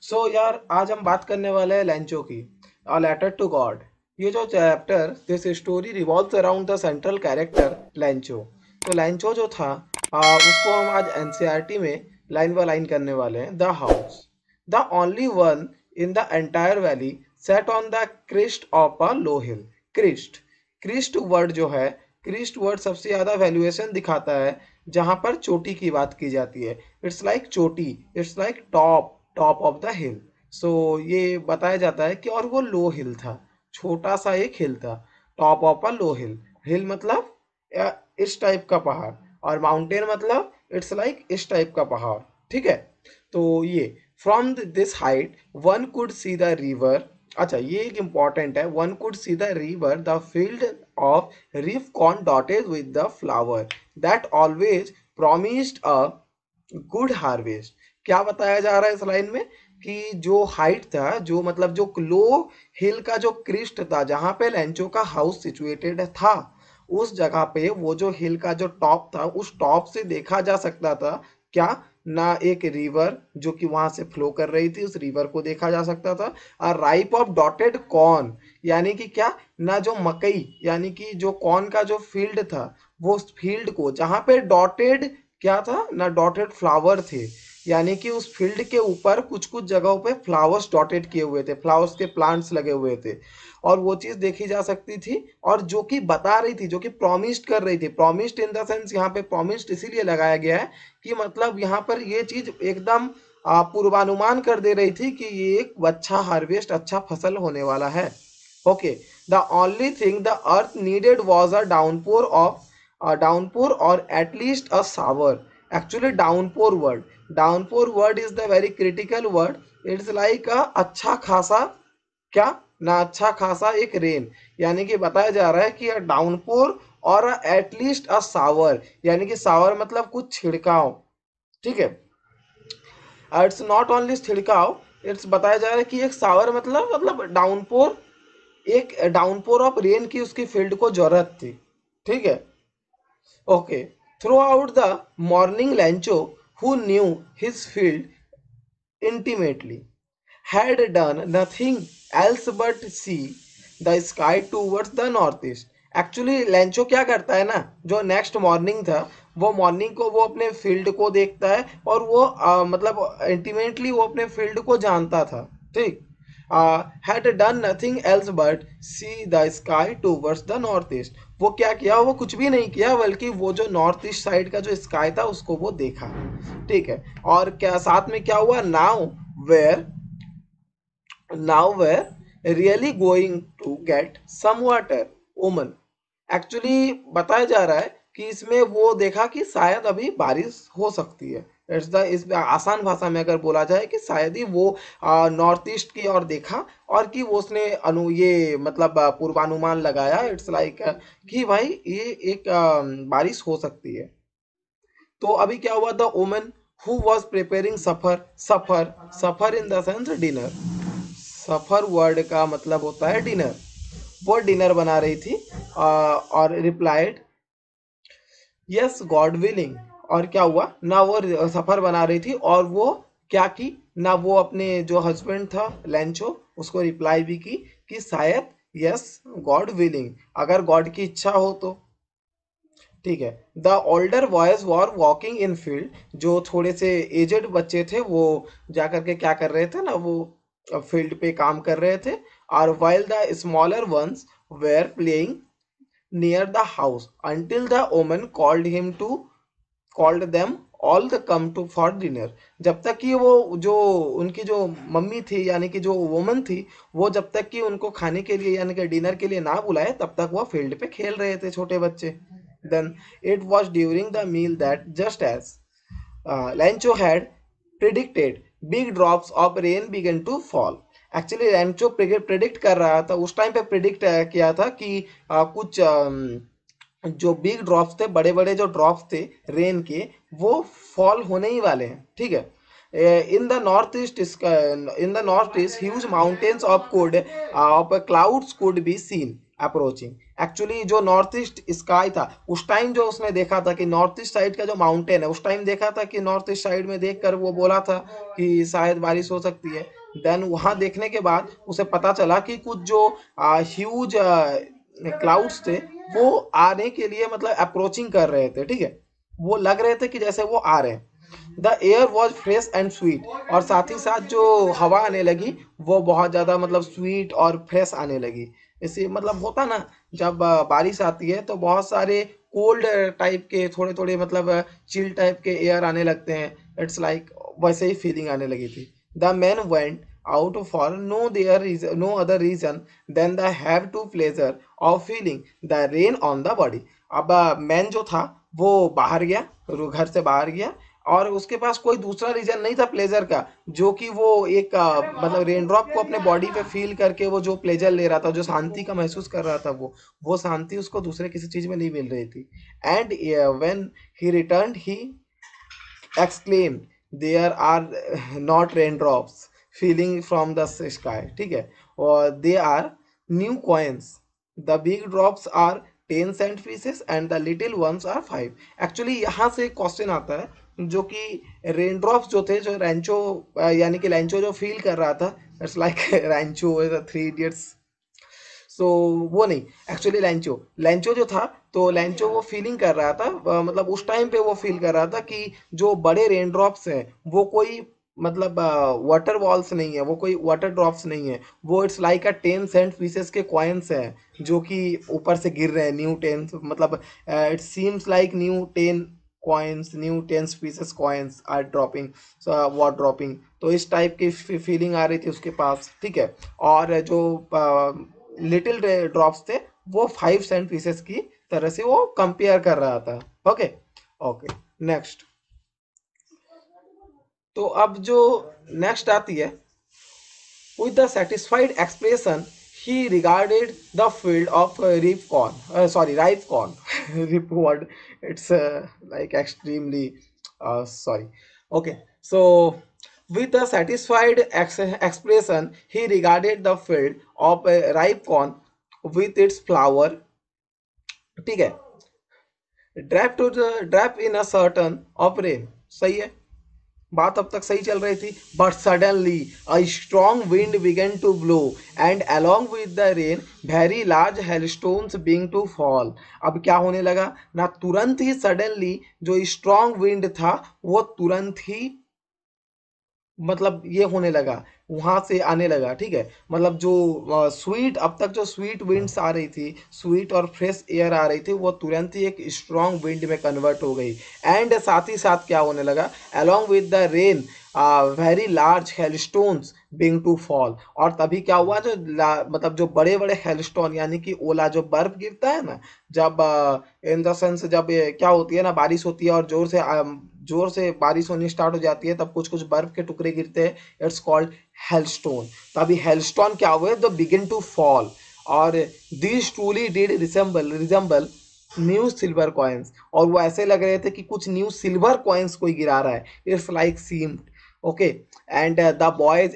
सो यार आज हम बात करने वाले हैं लैंचो की, अ लेटर टू गॉड। ये जो chapter, this story revolves around the central character Lencho. तो लैंचो जो था उसको हम आज एनसीईआरटी में लाइन बाय लाइन करने वाले हैं। The house, the only one in the entire valley, set on the crest of a low hill. Crest, crest word जो है, क्रिस्ट वर्ड सबसे ज्यादा वैल्यूएशन दिखाता है जहां पर चोटी की बात की जाती है। इट्स लाइक चोटी, it's like top, top of the hill. So ये बताया जाता है कि और वो लो हिल था, छोटा सा एक हिल था। टॉप ऑफ अ लो हिल, हिल मतलब इस टाइप का पहाड़, और माउंटेन मतलब इट्स लाइक इस टाइप का पहाड़। ठीक है, तो ये from this height one could see the river. अच्छा, ये एक इम्पॉर्टेंट है, one could see the river, the field of ripe corn dotted with the flower that always promised a good harvest. क्या बताया जा रहा है इस लाइन में कि जो हाइट था, जो मतलब जो लो हिल का जो क्रिस्ट था जहां पे लेंचो का हाउस सिचुएटेड था, उस जगह पे वो जो हिल का जो टॉप था, उस टॉप से देखा जा सकता था क्या, ना एक रिवर जो कि वहां से फ्लो कर रही थी, उस रिवर को देखा जा सकता था। और राइप ऑफ डॉटेड कॉर्न, यानी कि क्या, ना जो मकई यानी कि जो कॉर्न का जो फील्ड था, वो उस फील्ड को जहां पे डॉटेड क्या था ना, डॉटेड फ्लावर थे, यानी कि उस फील्ड के ऊपर कुछ कुछ जगहों पे फ्लावर्स डॉटेड किए हुए थे, फ्लावर्स के प्लांट्स लगे हुए थे, और वो चीज देखी जा सकती थी। और जो कि बता रही थी, जो कि प्रॉमिस्ड कर रही थी, प्रॉमिस्ड इन द सेंस यहाँ पे प्रॉमिस्ड इसीलिए लगाया गया है कि मतलब यहाँ पर ये चीज एकदम पूर्वानुमान कर दे रही थी कि ये एक अच्छा हार्वेस्ट, अच्छा फसल होने वाला है। Okay, the only thing the earth needed was a downpour of, downpour or at least a shower. Actually downpour word is the very critical word. It's like a अच्छा खासा, क्या ना, अच्छा खासा एक रेन, यानी कि बताया जा रहा है कि डाउनपोर और एटलीस्ट अ सावर, यानी कि सावर मतलब कुछ छिड़काव। ठीक है, इट्स नॉट ओनली छिड़काव, इट्स बताया जा रहा है कि एक सावर मतलब डाउनपोर, एक डाउनपोर ऑफ रेन की उसकी फील्ड को जरूरत थी। ठीक है, okay. Throughout the morning, Lancho, who knew his field intimately, had done nothing else but see the sky towards the northeast. Actually Lencho क्या करता है ना, जो नेक्स्ट मॉर्निंग था, वो मॉर्निंग को वो अपने फील्ड को देखता है, और वो मतलब इंटीमेटली वो अपने फील्ड को जानता था। ठीक, had done nothing else but see the sky towards the northeast। वो क्या किया, वो कुछ भी नहीं किया, बल्कि वो जो नॉर्थ ईस्ट साइड का जो स्काई था उसको वो देखा। ठीक है, और क्या साथ में क्या हुआ, we're now we're really going to get some water woman. Actually बताया जा रहा है कि इसमें वो देखा कि शायद अभी बारिश हो सकती है। इट्स द, इस आसान भाषा में अगर बोला जाए कि शायद ही वो नॉर्थ ईस्ट की ओर देखा, और कि वो उसने ये मतलब पूर्वानुमान लगाया। इट्स लाइक कि भाई ये एक बारिश हो सकती है। तो अभी क्या हुआ, the woman who was preparing suffer, suffer, suffer in the sense dinner, suffer word का मतलब होता है डिनर। वो डिनर बना रही थी, और रिप्लाइड यस गॉड विलिंग। और क्या हुआ ना, वो सफर बना रही थी, और वो क्या की ना, वो अपने जो हस्बैंड था लेंचो, उसको रिप्लाई भी की कि शायद यस गॉड विलिंग, अगर गॉड की इच्छा हो तो। ठीक है, the older boys were walking in field, जो थोड़े से एजेड बच्चे थे वो जा करके क्या कर रहे थे ना, वो फील्ड पे काम कर रहे थे। और while the smaller ones were playing near the house until the woman called him to, called them all the come to for dinner. जब तक कि वो जो उनकी जो मम्मी थी, यानी कि जो वुमन थी, वो जब तक कि उनको खाने के लिए यानी कि डिनर के लिए ना बुलाए, तब तक वो फील्ड पे खेल रहे थे छोटे बच्चे। Then it was during the meal that just as Lencho had predicted big drops of rain began to fall. Actually Lencho predict कर रहा था, उस टाइम पे प्रिडिक्ट किया था कि कुछ जो बिग ड्रॉप्स थे, बड़े बड़े जो ड्रॉप्स थे रेन के, वो फॉल होने ही वाले हैं। ठीक है, in the north east, in the north east huge mountains of clouds could be seen. Approaching. Actually जो नॉर्थ ईस्ट स्काई था उस टाइम, जो उसने देखा था कि नॉर्थ ईस्ट साइड का जो माउंटेन है, उस टाइम देखा था कि नॉर्थ ईस्ट साइड में देखकर वो बोला था कि शायद बारिश हो सकती है। देन वहां देखने के बाद उसे पता चला कि कुछ जो ह्यूज क्लाउड्स थे वो आने के लिए मतलब अप्रोचिंग कर रहे थे, ठीक है, वो लग रहे थे कि जैसे वो आ रहे हैं। The air was fresh and sweet, और साथ ही साथ जो हवा आने लगी वो बहुत ज़्यादा मतलब स्वीट और फ्रेश आने लगी। इसी मतलब होता ना, जब बारिश आती है तो बहुत सारे कोल्ड टाइप के थोड़े थोड़े मतलब चिल टाइप के एयर आने लगते हैं। इट्स लाइक वैसे ही फीलिंग आने लगी थी। The man went out for no other reason than the have to pleasure of feeling the rain on the body. अब मैन जो था वो बाहर गया, घर से बाहर गया, और उसके पास कोई दूसरा रीजन नहीं था प्लेजर का, जो कि वो एक मतलब रेन ड्रॉप को अपने बॉडी पे फील करके वो जो प्लेजर ले रहा था, जो शांति का महसूस कर रहा था, वो शांति उसको दूसरे किसी चीज में नहीं मिल रही थी। And when he returned he exclaimed, there are not raindrops falling from the sky, ठीक है, और they are new coins, the big drops are 10 cent pieces and the little ones are 5। Actually यहाँ से क्वेश्चन आता है जो कि rain drops जो थे, जो रैंचो यानी कि लैंचो जो फील कर रहा था, it's like Rancho Three Idiots. So वो नहीं, एक्चुअली लैंचो लैंचो जो था, तो लैंचो वो फीलिंग कर रहा था, मतलब उस टाइम पे वो फील कर रहा था कि जो बड़े रेन ड्रॉप्स हैं वो कोई मतलब वाटर बॉल्स नहीं है, वो कोई वाटर ड्रॉप्स नहीं है, वो it's like a 10 cent pieces के कॉइन्स हैं जो कि ऊपर से गिर रहे हैं। न्यू टेन मतलब it seems like new 10 coins, new 10 pieces coins are dropping, what dropping. तो इस टाइप की फीलिंग आ रही थी उसके पास, ठीक है। और जो लिटिल ड्रॉप्स थे वो 5 सेंट पीसेस की तरह से वो कंपेयर कर रहा था। Okay, okay, next. तो अब जो नेक्स्ट आती है, with the satisfied expression he regarded the field of ripe corn, ripe corn rip word, it's like extremely sorry. Okay, so with the satisfied expression he regarded the field of ripe corn with its flower, ठीक है, drop in a curtain of rain. सही है, बात अब तक सही चल रही थी। But suddenly a strong wind began to blow and along with the rain very large hailstones being to fall. अब क्या होने लगा ना, तुरंत ही सडनली जो स्ट्रॉन्ग विंड था वो तुरंत ही मतलब ये होने लगा, वहां से आने लगा, ठीक है। मतलब जो स्वीट, अब तक जो स्वीट विंड्स आ रही थी, स्वीट और फ्रेश एयर आ रही थी, वो तुरंत ही एक स्ट्रॉन्ग विंड में कन्वर्ट हो गई। एंड साथ ही साथ क्या होने लगा, along with the rain very large hailstones being to fall. और तभी क्या हुआ, जो मतलब जो बड़े बड़े हेलस्टोन यानी कि ओला, जो बर्फ गिरता है ना, जब इन द सेंस जब क्या होती है ना, बारिश होती है और जोर से बारिश होनी स्टार्ट हो जाती है, तब कुछ कुछ बर्फ के टुकड़े गिरते हैं, इट्स कॉल्ड हेलस्टोन। तभी हेलस्टोन क्या हुए, द बिगिन टू फॉल। और this truly did resemble new silver coins, और वो ऐसे लग रहे थे कि कुछ न्यू सिल्वर कॉइन्स कोई गिरा रहा है। It's like seemed, okay, and the boys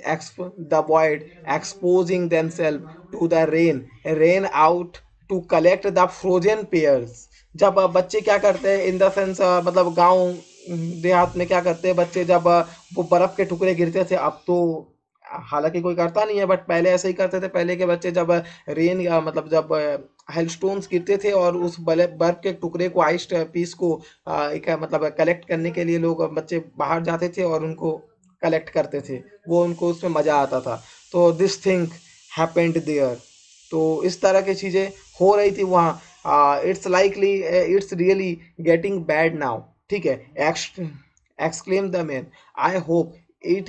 exposing themselves to the rain out to collect the frozen pears। जब बच्चे क्या करते हैं, इन द सेंस मतलब गांव देहात में क्या करते हैं बच्चे, जब वो बर्फ के टुकड़े गिरते थे, अब तो हालांकि कोई करता नहीं है, बट पहले ऐसे ही करते थे। पहले के बच्चे जब रेन मतलब जब हेलस्टोन्स गिरते थे और उस बर्फ के टुकड़े को, आइस पीस को एक मतलब कलेक्ट करने के लिए लोग बच्चे बाहर जाते थे और उनको कलेक्ट करते थे, वो उनको उसमें मजा आता था। तो दिस थिंग हैपेंड देयर। तो इस तरह की चीजें हो रही थी वहाँ। It's likely it's really getting bad now, ठीक है, exclaim the man, I hope it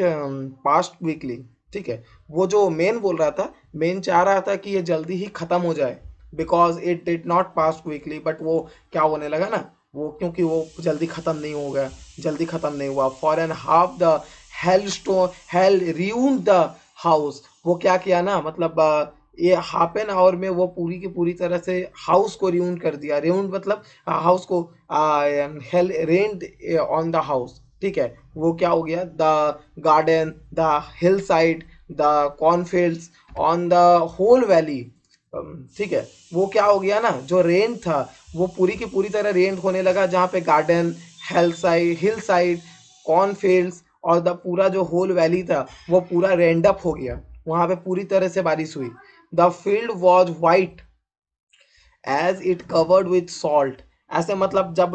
past quickly, ठीक है। वो जो मेन बोल रहा था, मेन चाह रहा था कि ये जल्दी ही खत्म हो जाए, because it did not pass quickly, but वो क्या होने लगा ना, वो क्योंकि वो जल्दी खत्म नहीं हो गया, जल्दी खत्म नहीं हुआ। For an half the hail rained the house. वो क्या किया ना, मतलब ये हाफ एन आवर में वो पूरी की पूरी तरह से हाउस को रियून कर दिया। रियून मतलब हाउस को hail rained on the house, ठीक है। वो क्या हो गया, the garden, the hill side, the cornfields, on the whole valley ठीक है, वो क्या हो गया ना, जो रेंट था वो पूरी की पूरी तरह रेंट होने लगा, जहाँ पे गार्डन, हिल साइड, कॉर्नफील्ड्स और द पूरा जो होल वैली था वो पूरा रेंड अप हो गया, वहाँ पे पूरी तरह से बारिश हुई। The field was white as it covered with salt. ऐसे मतलब जब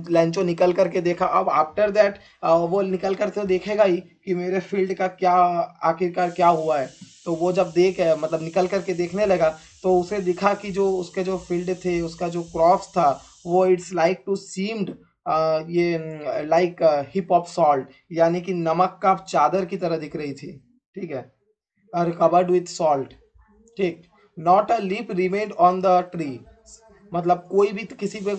लैंचो निकल करके देखा, अब आफ्टर दैट वो निकल कर तो देखेगा ही कि मेरे फील्ड का क्या आखिरकार क्या हुआ है। तो वो जब मतलब निकल करके देखने लगा, तो उसे दिखा कि जो उसके जो फील्ड थे, उसका जो क्रॉप्स था, वो इट्स लाइक टू सीम्ड ये लाइक हिप ऑफ सॉल्ट, यानी कि नमक का चादर की तरह दिख रही थी। ठीक है, कवर्ड विथ सॉल्ट। ठीक, not a leaf remained on the tree, मतलब कोई भी किसी पे